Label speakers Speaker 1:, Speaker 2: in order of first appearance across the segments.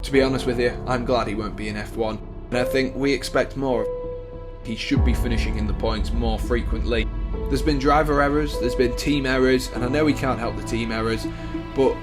Speaker 1: To be honest with you, I'm glad he won't be in F1, and I think we expect more. He should be finishing in the points more frequently. There's been driver errors, there's been team errors, and I know he can't help the team errors, but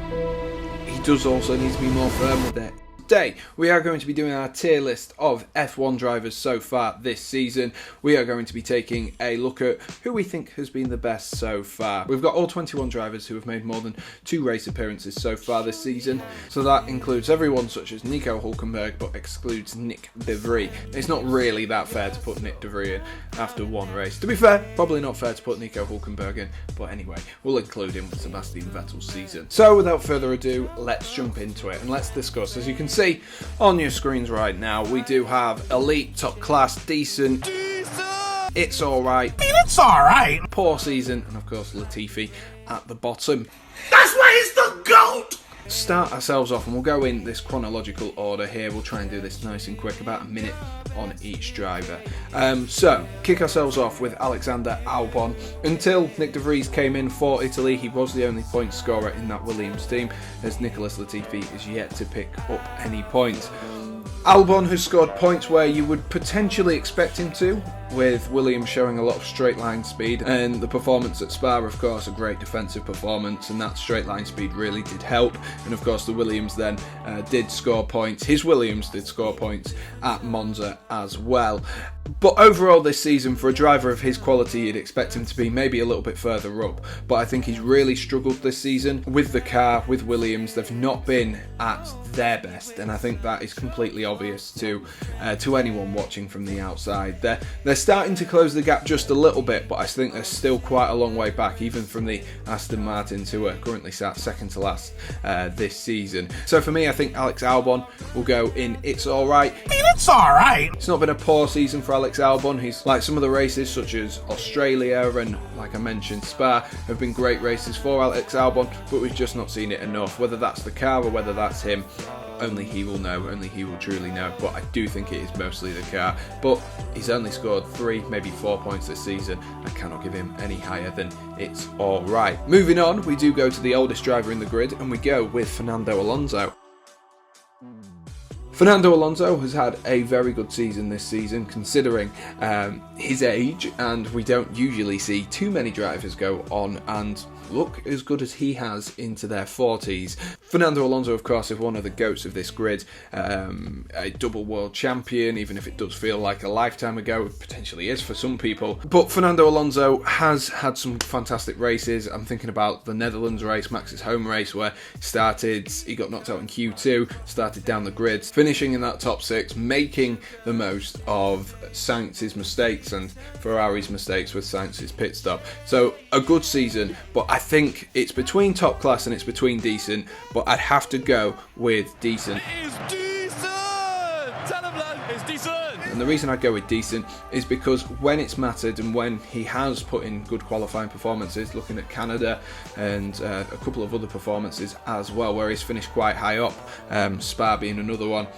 Speaker 1: he does also need to be more firm with it. Today, we are going to be doing our tier list of F1 drivers so far this season. We are going to be taking a look at who we think has been the best so far. We've got all 21 drivers who have made more than 2 race appearances so far this season. So that includes everyone such as Nico Hulkenberg, but excludes Nick De Vries. It's not really that fair to put Nick De Vries in after 1 race. To be fair, probably not fair to put Nico Hulkenberg in, but anyway, we'll include him with Sebastian Vettel's season. So without further ado, let's jump into it and let's discuss. As you can see on your screens right now, we do have elite, top class, decent, it's alright, poor season, and of course Latifi at the bottom.
Speaker 2: That's why he's the GOAT!
Speaker 1: Start ourselves off, and we'll go in this chronological order here. We'll try and do this nice and quick, about a minute on each driver. So, kick ourselves off with Alexander Albon. Until Nick De Vries came in for Italy, he was the only point scorer in that Williams team, as Nicolas Latifi is yet to pick up any points. Albon has scored points where you would potentially expect him to, with Williams showing a lot of straight line speed, and the performance at Spa, of course, a great defensive performance, and that straight line speed really did help. And of course the Williams then did score points, his Williams did score points at Monza as well. But overall this season, for a driver of his quality, you'd expect him to be maybe a little bit further up, but I think he's really struggled this season with the car, with Williams. They've not been at their best, and I think that is completely obvious to anyone watching from the outside. They're starting to close the gap just a little bit, but I think they're still quite a long way back, even from the Aston Martins, who are currently sat second to last this season. So for me, I think Alex Albon will go in it's alright.
Speaker 2: It's alright!
Speaker 1: It's not been a poor season for Alex Albon. He's like some of the races such as Australia and, like I mentioned, Spa have been great races for Alex Albon, but we've just not seen it enough. Whether that's the car or whether that's him, only he will know, only he will truly know, but I do think it is mostly the car. But he's only scored 3, maybe 4 points this season. I cannot give him any higher than it's alright. Moving on, we do go to the oldest driver in the grid, and we go with Fernando Alonso. Fernando Alonso has had a very good season this season, considering his age, and we don't usually see too many drivers go on and look as good as he has into their 40s. Fernando Alonso, of course, is one of the GOATs of this grid, a double world champion, even if it does feel like a lifetime ago. It potentially is for some people. But Fernando Alonso has had some fantastic races. I'm thinking about the Netherlands race, Max's home race, where he got knocked out in Q2, started down the grid, finishing in that top 6, making the most of Sainz's mistakes and Ferrari's mistakes with Sainz's pit stop. So a good season, but I think it's between top class and it's between decent, but I'd have to go with decent.
Speaker 2: It is decent! Tell him, lad, it's decent!
Speaker 1: And the reason I go with decent is because when it's mattered and when he has put in good qualifying performances, looking at Canada and a couple of other performances as well, where he's finished quite high up, Spa being another one,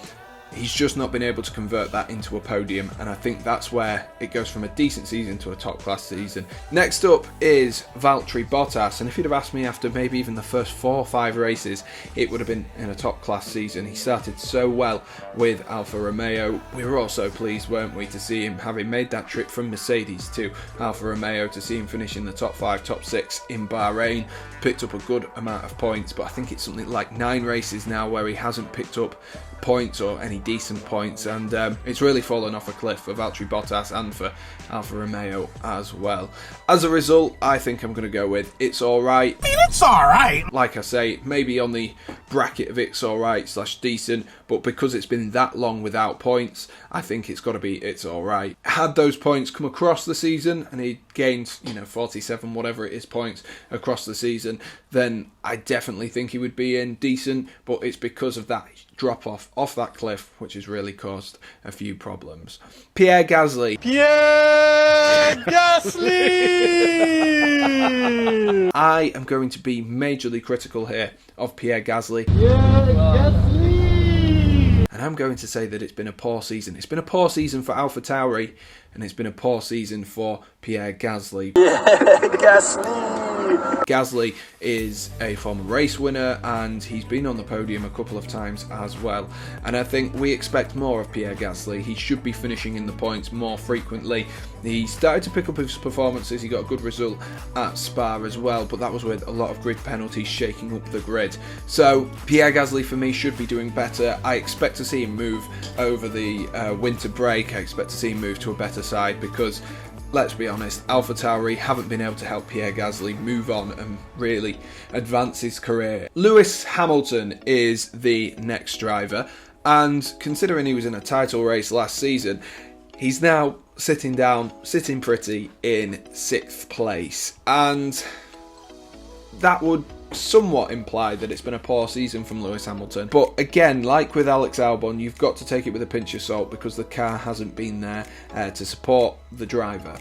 Speaker 1: he's just not been able to convert that into a podium, and I think that's where it goes from a decent season to a top class season. Next up is Vallteri Bottas, and if you'd have asked me after maybe even the first 4 or 5 races, it would have been in a top class season. He started so well with Alfa Romeo. We were all so pleased, weren't we, to see him having made that trip from Mercedes to Alfa Romeo, to see him finish in the top 5, top 6 in Bahrain. Picked up a good amount of points, but I think it's something like 9 races now where he hasn't picked up points or any decent points, and it's really fallen off a cliff for Vallteri Bottas and for Alfa Romeo as well. As a result, I think I'm going to go with it's alright.
Speaker 2: It's alright!
Speaker 1: Like I say, maybe on the bracket of it's alright / decent, but because it's been that long without points, I think it's got to be it's alright. Had those points come across the season and he gained 47 whatever it is points across the season, then I definitely think he would be in decent, but it's because of that drop off that cliff which has really caused a few problems. Pierre Gasly. I am going to be majorly critical here of Pierre Gasly. And I'm going to say that it's been a poor season. It's been a poor season for AlphaTauri, and it's been a poor season for Pierre Gasly.
Speaker 2: Gasly!
Speaker 1: Gasly is a former race winner and he's been on the podium a couple of times as well. And I think we expect more of Pierre Gasly. He should be finishing in the points more frequently. He started to pick up his performances. He got a good result at Spa as well, but that was with a lot of grid penalties shaking up the grid. So Pierre Gasly for me should be doing better. I expect to see him move over the winter break. I expect to see him move to a better side because, let's be honest, AlphaTauri haven't been able to help Pierre Gasly move on and really advance his career. Lewis Hamilton is the next driver, and considering he was in a title race last season, he's now sitting pretty in 6th place, and that would somewhat imply that it's been a poor season from Lewis Hamilton. But again, like with Alex Albon, you've got to take it with a pinch of salt because the car hasn't been there to support the driver.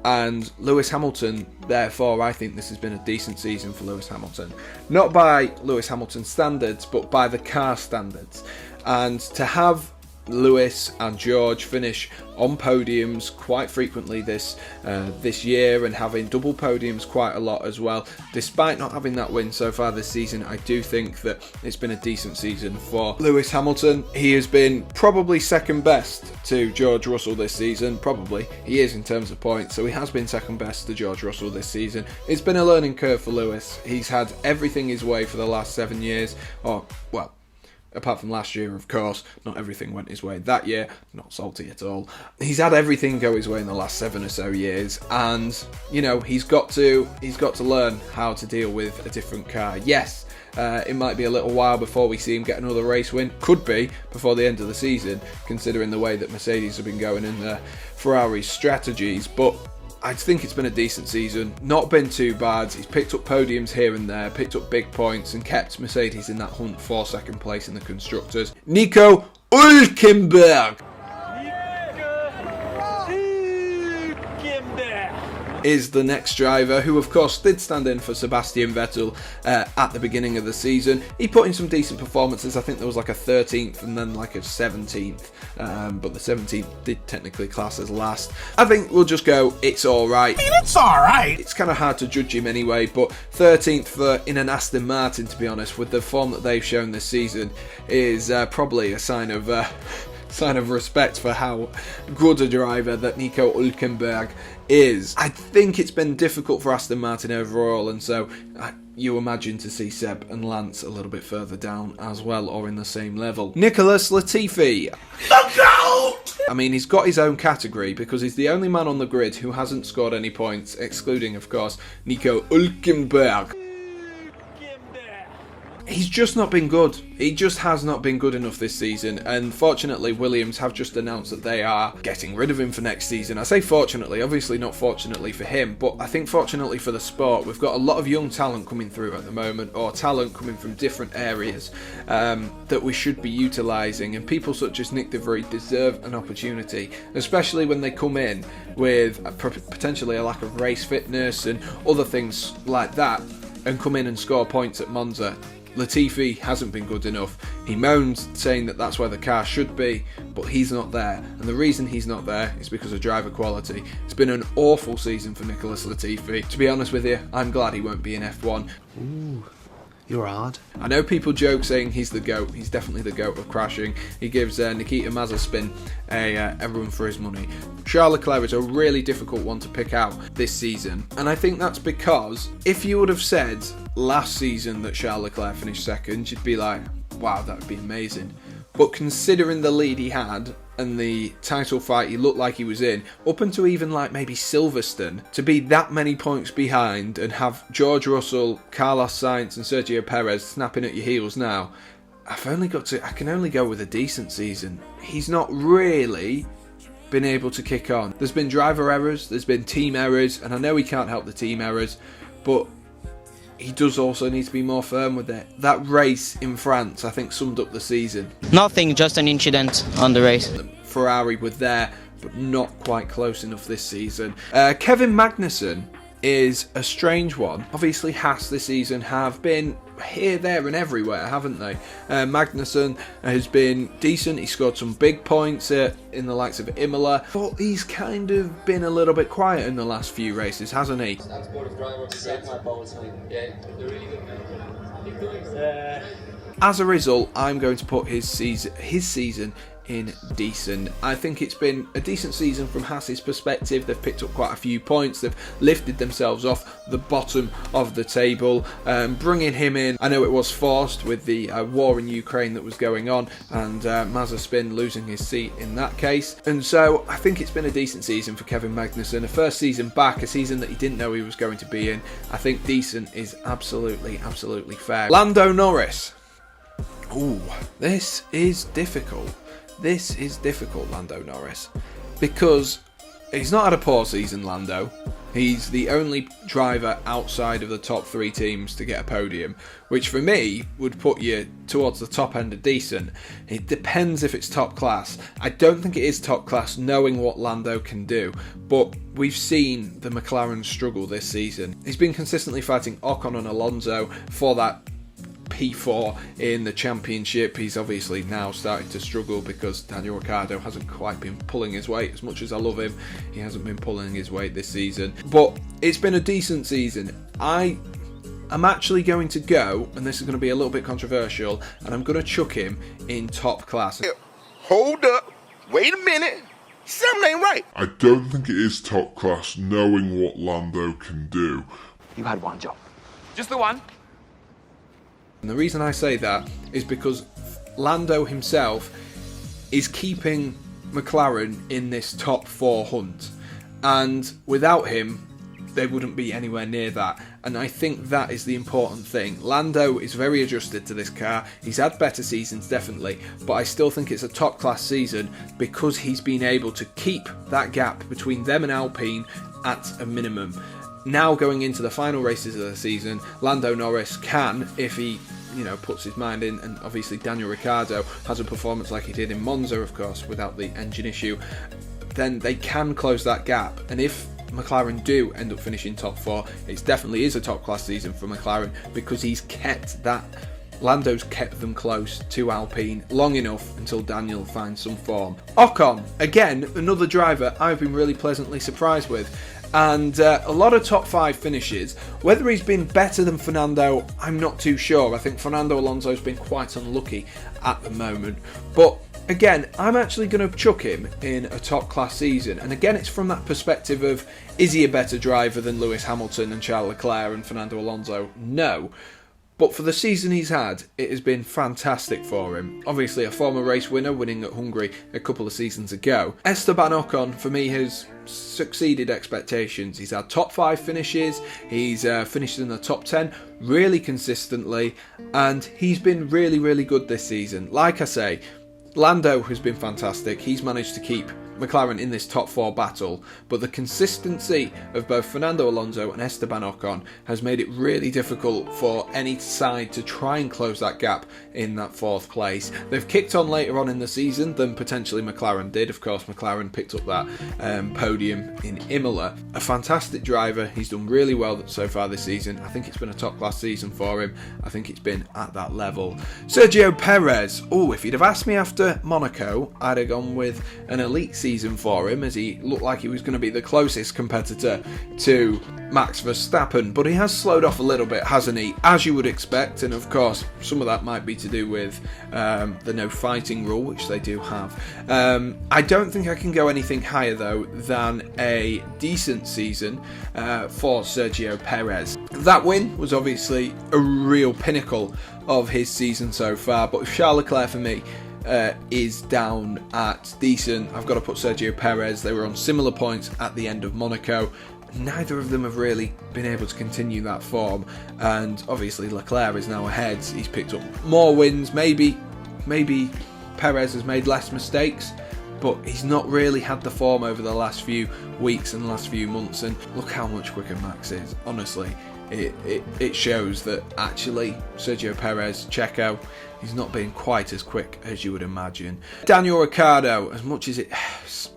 Speaker 1: And Lewis Hamilton, therefore, I think this has been a decent season for Lewis Hamilton. Not by Lewis Hamilton standards, but by the car standards. And to have Lewis and George finish on podiums quite frequently this year, and having double podiums quite a lot as well, despite not having that win so far this season, I do think that it's been a decent season for Lewis Hamilton. He has been probably second best to George Russell this season. Probably he is in terms of points, so he has been second best to George Russell this season. It's been a learning curve for Lewis. He's had everything his way for the last 7 years, or well, apart from last year, of course. Not everything went his way that year. Not salty at all. He's had everything go his way in the last 7 or so years, and you know he's got to learn how to deal with a different car. Yes, it might be a little while before we see him get another race win. Could be before the end of the season, considering the way that Mercedes have been going in Ferrari's strategies. But I think it's been a decent season, not been too bad. He's picked up podiums here and there, picked up big points, and kept Mercedes in that hunt for second place in the Constructors. Nico Hulkenberg is the next driver, who of course did stand in for Sebastian Vettel at the beginning of the season. He put in some decent performances. I think there was like a 13th and then like a 17th, but the 17th did technically class as last. I think we'll just go, it's alright.
Speaker 3: It's alright.
Speaker 1: It's kind of hard to judge him anyway, but 13th in an Aston Martin, to be honest, with the form that they've shown this season, is probably a sign of respect for how good a driver that Nico Hulkenberg is. I think it's been difficult for Aston Martin overall, and so you imagine to see Seb and Lance a little bit further down as well, or in the same level. Nicolas Latifi.
Speaker 3: Look out!
Speaker 1: I mean, he's got his own category because he's the only man on the grid who hasn't scored any points, excluding, of course, Nico Hulkenberg. He's just not been good. He just has not been good enough this season, and fortunately Williams have just announced that they are getting rid of him for next season. I say fortunately, obviously not fortunately for him, but I think fortunately for the sport. We've got a lot of young talent coming through at the moment, or talent coming from different areas that we should be utilising, and people such as Nick De Vries deserve an opportunity, especially when they come in with potentially a lack of race fitness and other things like that, and come in and score points at Monza. Latifi hasn't been good enough. He moans saying that that's where the car should be, but he's not there. And the reason he's not there is because of driver quality. It's been an awful season for Nicolas Latifi. To be honest with you, I'm glad he won't be in F1.
Speaker 3: Ooh, you're hard.
Speaker 1: I know people joke saying he's the GOAT. He's definitely the GOAT of crashing. He gives Nikita Mazepin a run for his money. Charles Leclerc is a really difficult one to pick out this season, and I think that's because if you would have said last season that Charles Leclerc finished second, you'd be like, wow, that would be amazing. But considering the lead he had and the title fight he looked like he was in, up until even like maybe Silverstone, to be that many points behind and have George Russell, Carlos Sainz and Sergio Perez snapping at your heels now, I can only go with a decent season. He's not really been able to kick on. There's been driver errors, there's been team errors, and I know he can't help the team errors, but he does also need to be more firm with it. That race in France, I think, summed up the season.
Speaker 4: Nothing, just an incident on the race.
Speaker 1: Ferrari were there, but not quite close enough this season. Kevin Magnussen is a strange one. Obviously, Haas this season have been here, there and everywhere, haven't they? Magnussen has been decent. He scored some big points in the likes of Imola, but he's kind of been a little bit quiet in the last few races, hasn't he? As a result, I'm going to put his season in decent. I think it's been a decent season from Haas's perspective. They've picked up quite a few points. They've lifted themselves off the bottom of the table. Bringing him in, I know it was forced with the war in Ukraine that was going on, and Mazepin losing his seat in that case. And so I think it's been a decent season for Kevin Magnussen. A first season back, a season that he didn't know he was going to be in. I think decent is absolutely fair. Lando Norris. Ooh, this is difficult. This is difficult, Lando Norris, because he's not had a poor season, Lando. He's the only driver outside of the top 3 teams to get a podium, which for me would put you towards the top end of decent. It depends if it's top class. I don't think it is top class, knowing what Lando can do, but we've seen the McLaren struggle this season. He's been consistently fighting Ocon and Alonso for that P4 in the championship. He's obviously now starting to struggle because Daniel Ricciardo hasn't quite been pulling his weight. As much as I love him, he hasn't been pulling his weight this season, but it's been a decent season. I'm actually going to go, and this is going to be a little bit controversial, and I'm going to chuck him in top class.
Speaker 5: Hold up, wait a minute, something ain't right.
Speaker 6: I don't think it is top class, knowing what Lando can do.
Speaker 2: You had one job. Just the one.
Speaker 1: And the reason I say that is because Lando himself is keeping McLaren in this top 4 hunt, and without him they wouldn't be anywhere near that, and I think that is the important thing. Lando is very adjusted to this car. He's had better seasons, definitely, but I still think it's a top class season because he's been able to keep that gap between them and Alpine at a minimum. Now going into the final races of the season, Lando Norris can, if he puts his mind in, and obviously Daniel Ricciardo has a performance like he did in Monza, of course, without the engine issue, then they can close that gap. And if McLaren do end up finishing top 4, it definitely is a top class season for McLaren because Lando's kept them close to Alpine long enough until Daniel finds some form. Ocon, again, another driver I've been really pleasantly surprised with. And a lot of top 5 finishes. Whether he's been better than Fernando, I'm not too sure. I think Fernando Alonso's been quite unlucky at the moment. But again, I'm actually going to chuck him in a top class season. And again, it's from that perspective of, is he a better driver than Lewis Hamilton and Charles Leclerc and Fernando Alonso? No. But for the season he's had, it has been fantastic for him. Obviously a former race winner, winning at Hungary a couple of seasons ago. Esteban Ocon, for me, has succeeded expectations. He's had top 5 finishes, he's finished in the top 10 really consistently, and he's been really good this season. Like I say, Lando has been fantastic. He's managed to keep McLaren in this top 4 battle, but the consistency of both Fernando Alonso and Esteban Ocon has made it really difficult for any side to try and close that gap in that 4th place. They've kicked on later on in the season than potentially McLaren did. Of course, McLaren picked up that podium in Imola. A fantastic driver. He's done really well so far this season. I think it's been a top class season for him. I think it's been at that level. Sergio Perez. Oh, if you'd have asked me after Monaco, I'd have gone with an elite season for him, as he looked like he was going to be the closest competitor to Max Verstappen, but he has slowed off a little bit, hasn't he, as you would expect. And of course some of that might be to do with the no fighting rule, which they do have. I don't think I can go anything higher though than a decent season for Sergio Perez. That win was obviously a real pinnacle of his season so far, but Charles Leclerc for me is down at decent. I've got to put Sergio Perez. They were on similar points at the end of Monaco. Neither of them have really been able to continue that form, and obviously Leclerc is now ahead. He's picked up more wins. Maybe Perez has made less mistakes, but he's not really had the form over the last few weeks and last few months. And look how much quicker Max is. Honestly, it shows that actually Sergio Perez, Checo, he's not being quite as quick as you would imagine. Daniel Ricciardo, as much as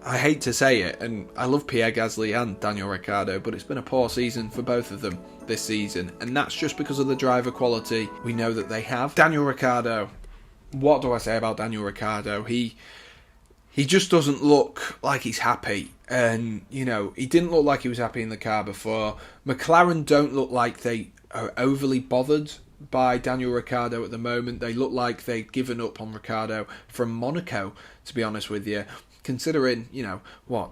Speaker 1: I hate to say it, and I love Pierre Gasly and Daniel Ricciardo, but it's been a poor season for both of them this season, and that's just because of the driver quality we know that they have. Daniel Ricciardo, what do I say about Daniel Ricciardo? He just doesn't look like he's happy. And, you know, he didn't look like he was happy in the car before. McLaren don't look like they are overly bothered by Daniel Ricciardo at the moment. They look like they've given up on Ricciardo from Monaco, to be honest with you. Considering, you know,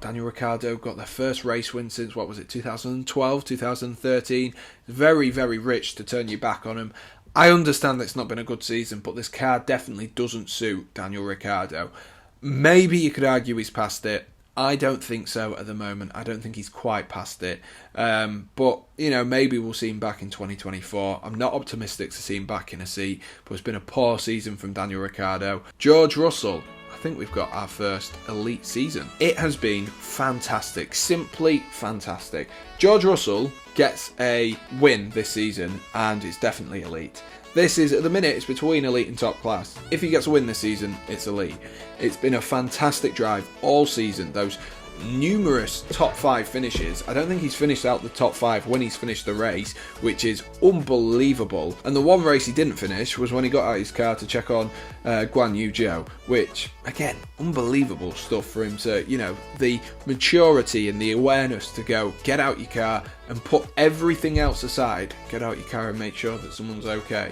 Speaker 1: Daniel Ricciardo got their first race win since, 2012, 2013. Very, very rich to turn your back on him. I understand that it's not been a good season, but this car definitely doesn't suit Daniel Ricciardo. Maybe you could argue he's past it. I don't think so at the moment. I don't think he's quite past it. But, you know, maybe we'll see him back in 2024. I'm not optimistic to see him back in a seat, but it's been a poor season from Daniel Ricciardo. George Russell, I think we've got our first elite season. It has been fantastic, simply fantastic. George Russell gets a win this season, and it's definitely elite. This is, at the minute, it's between elite and top class. If he gets a win this season, it's elite. It's been a fantastic drive all season. Those numerous top 5 finishes. I don't think he's finished out the top 5 when he's finished the race, which is unbelievable. And the one race he didn't finish was when he got out his car to check on Guanyu Zhou, which, again, unbelievable stuff for him to, you know, the maturity and the awareness to go, get out your car and put everything else aside, get out your car and make sure that someone's okay.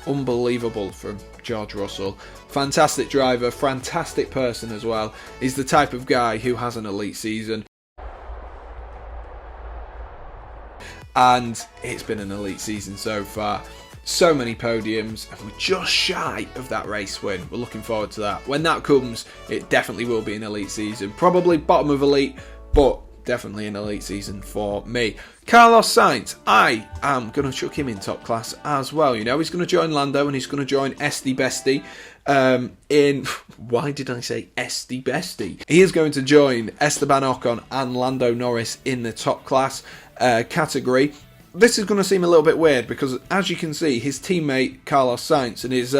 Speaker 1: Unbelievable from George Russell. Fantastic driver, fantastic person as well. He's the type of guy who has an elite season. And it's been an elite season so far. So many podiums, and we're just shy of that race win. We're looking forward to that. When that comes, it definitely will be an elite season. Probably bottom of elite, but definitely an elite season for me. Carlos Sainz, I am going to chuck him in top class as well. You know, he's going to join Lando and he's going to join Esti Besti why did I say Esti Besti? He is going to join Estaban Ocon and Lando Norris in the top class category. This is going to seem a little bit weird because, as you can see, his teammate Carlos Sainz and his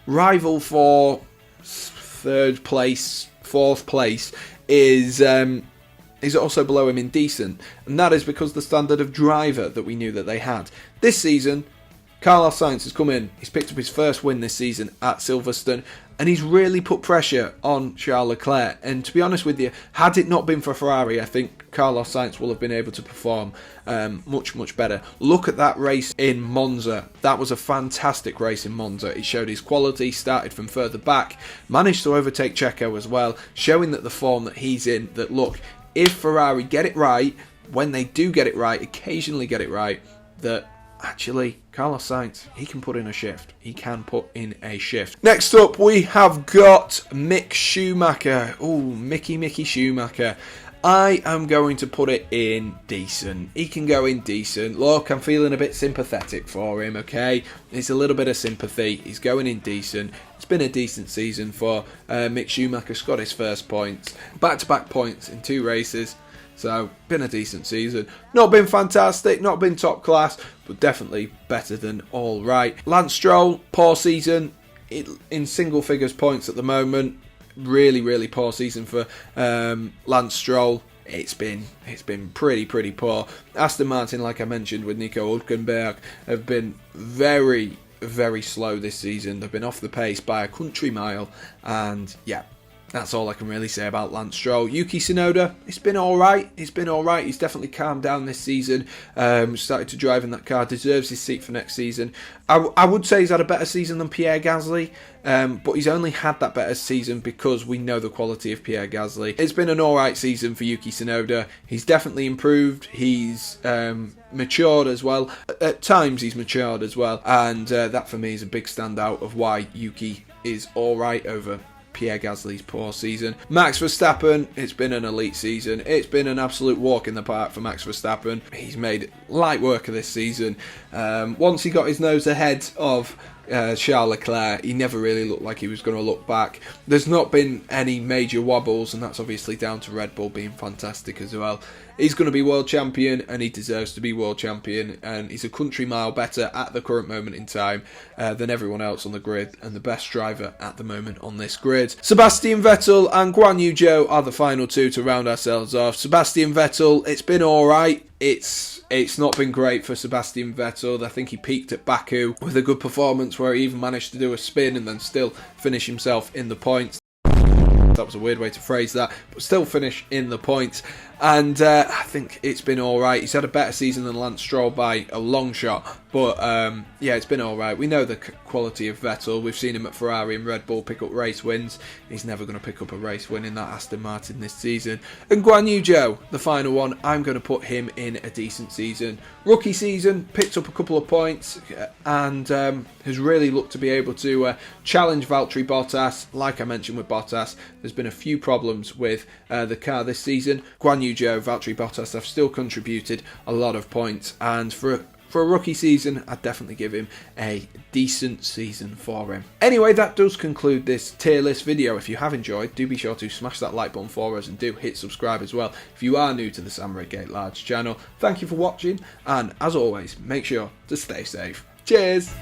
Speaker 1: rival for 3rd place, 4th place is also below him in decent, and that is because the standard of driver that we knew that they had. This season, Carlos Sainz has come in, he's picked up his first win this season at Silverstone, and he's really put pressure on Charles Leclerc. And to be honest with you, had it not been for Ferrari, I think Carlos Sainz will have been able to perform much, much better. Look at that race in Monza. That was a fantastic race in Monza. It showed his quality, started from further back, managed to overtake Checo as well, showing that the form that he's in, that look, if Ferrari get it right, when they do get it right, occasionally get it right, that actually Carlos Sainz, he can put in a shift. He can put in a shift. Next up, we have got Mick Schumacher. Oh, Mickey Schumacher. I am going to put it in decent. He can go in decent. Look, I'm feeling a bit sympathetic for him, okay? It's a little bit of sympathy. He's going in decent. It's been a decent season for Mick Schumacher. He's got his first points. Back-to-back points in 2 races. So, been a decent season. Not been fantastic, not been top class, but definitely better than all right. Lance Stroll, poor season. In single figures points at the moment. Really, really poor season for Lance Stroll. It's been pretty poor. Aston Martin, like I mentioned with Nico Hulkenberg, have been very, very slow this season. They've been off the pace by a country mile, and yeah, that's all I can really say about Lance Stroll. Yuki Tsunoda, it's been alright. He's definitely calmed down this season. Started to drive in that car, deserves his seat for next season. I would say he's had a better season than Pierre Gasly, but he's only had that better season because we know the quality of Pierre Gasly. It's been an alright season for Yuki Tsunoda. He's definitely improved. He's matured as well. At times he's matured as well, and that for me is a big standout of why Yuki is alright over Pierre Gasly's poor season. Max Verstappen, it's been an elite season. It's been an absolute walk in the park for Max Verstappen. He's made light work of this season. Once he got his nose ahead of Charles Leclerc, he never really looked like he was going to look back. There's not been any major wobbles, and that's obviously down to Red Bull being fantastic as well. He's going to be world champion, and he deserves to be world champion, and he's a country mile better at the current moment in time than everyone else on the grid, and the best driver at the moment on this grid. Sebastian Vettel and Guanyu Zhou are the final two to round ourselves off. Sebastian Vettel, it's been alright. It's not been great for Sebastian Vettel. I think he peaked at Baku with a good performance where he even managed to do a spin and then still finish himself in the points. That was a weird way to phrase that, but still finish in the points. And I think it's been alright. He's had a better season than Lance Stroll by a long shot. But yeah, it's been alright. We know the quality of Vettel. We've seen him at Ferrari and Red Bull pick up race wins. He's never going to pick up a race win in that Aston Martin this season. And Guanyu Zhou, the final one, I'm going to put him in a decent season. Rookie season, picked up a couple of points and has really looked to be able to challenge Vallteri Bottas. Like I mentioned with Bottas, there's been a few problems with the car this season. Guanyu Zhou, Vallteri Bottas have still contributed a lot of points, and for a rookie season, I'd definitely give him a decent season for him. Anyway, that does conclude this tier list video. If you have enjoyed, do be sure to smash that like button for us and do hit subscribe as well if you are new to the Redgate-Large channel. Thank you for watching, and as always, make sure to stay safe. Cheers!